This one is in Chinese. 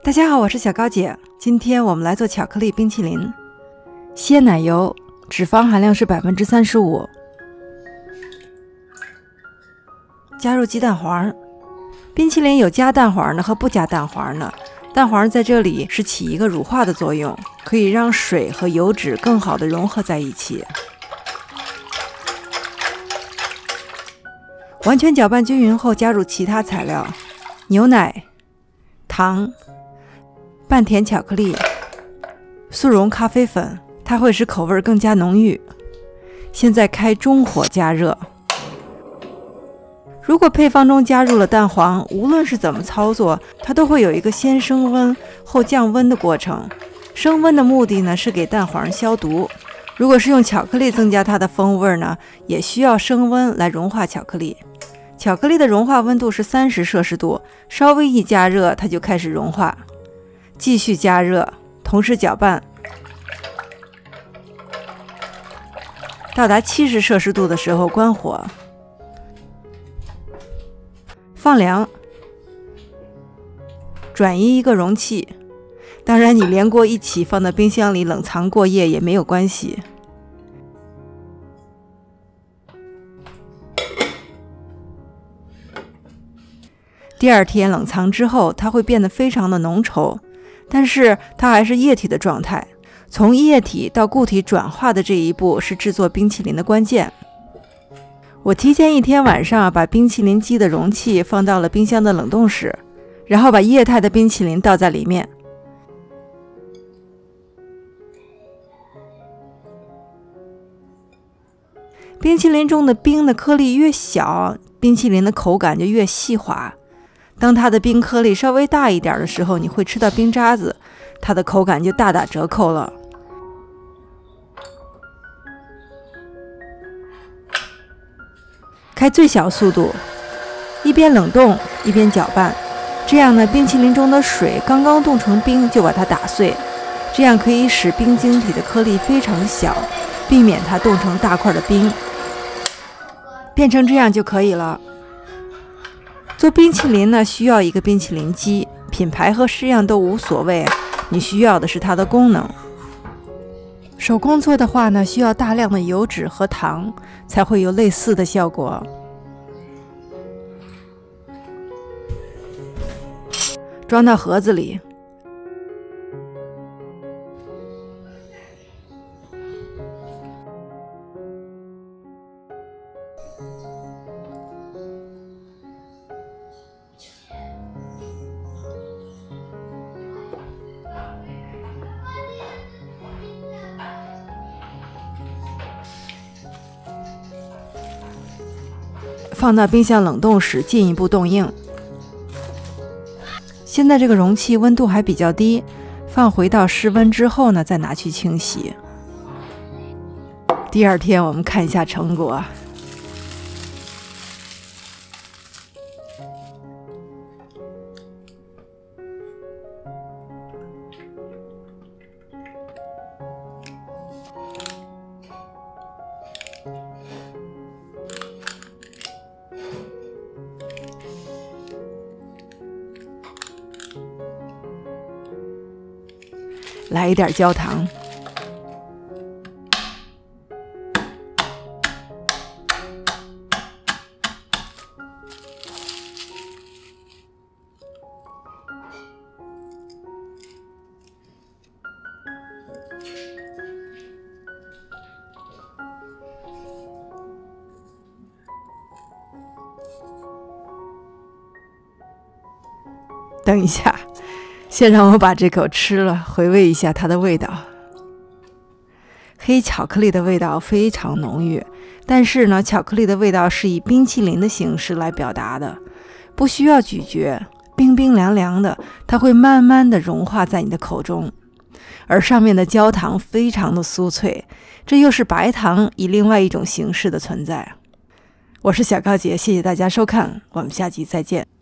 大家好，我是小高姐。今天我们来做巧克力冰淇淋。鲜奶油，脂肪含量是35%，加入鸡蛋黄。冰淇淋有加蛋黄的和不加蛋黄的，蛋黄在这里是起一个乳化的作用，可以让水和油脂更好的融合在一起。完全搅拌均匀后，加入其他材料：牛奶、糖、半甜巧克力、速溶咖啡粉，它会使口味更加浓郁。现在开中火加热。如果配方中加入了蛋黄，无论是怎么操作，它都会有一个先升温后降温的过程。升温的目的呢，是给蛋黄消毒。如果是用巧克力增加它的风味呢，也需要升温来融化巧克力。巧克力的融化温度是30摄氏度，稍微一加热，它就开始融化。继续加热，同时搅拌，到达70摄氏度的时候关火。放凉，转移一个容器。当然，你连锅一起放到冰箱里冷藏过夜也没有关系。第二天冷藏之后，它会变得非常的浓稠，但是它还是液体的状态。从液体到固体转化的这一步是制作冰淇淋的关键。我提前一天晚上把冰淇淋机的容器放到了冰箱的冷冻室，然后把液态的冰淇淋倒在里面。冰淇淋中的冰的颗粒越小，冰淇淋的口感就越细滑。当它的冰颗粒稍微大一点的时候，你会吃到冰渣子，它的口感就大打折扣了。开最小速度，一边冷冻一边搅拌，这样呢，冰淇淋中的水刚刚冻成冰就把它打碎，这样可以使冰晶体的颗粒非常小，避免它冻成大块的冰。变成这样就可以了。做冰淇淋呢，需要一个冰淇淋机，品牌和式样都无所谓，你需要的是它的功能。手工做的话呢，需要大量的油脂和糖，才会有类似的效果。装到盒子里。放到冰箱冷冻室进一步冻硬。现在这个容器温度还比较低，放回到室温之后呢，再拿去清洗。第二天我们看一下成果。来一点焦糖，等一下，先让我把这口吃了，回味一下它的味道。黑巧克力的味道非常浓郁，但是呢，巧克力的味道是以冰淇淋的形式来表达的，不需要咀嚼，冰冰凉凉的，它会慢慢的融化在你的口中。而上面的焦糖非常的酥脆，这又是白糖以另外一种形式的存在。我是小高姐，谢谢大家收看，我们下集再见。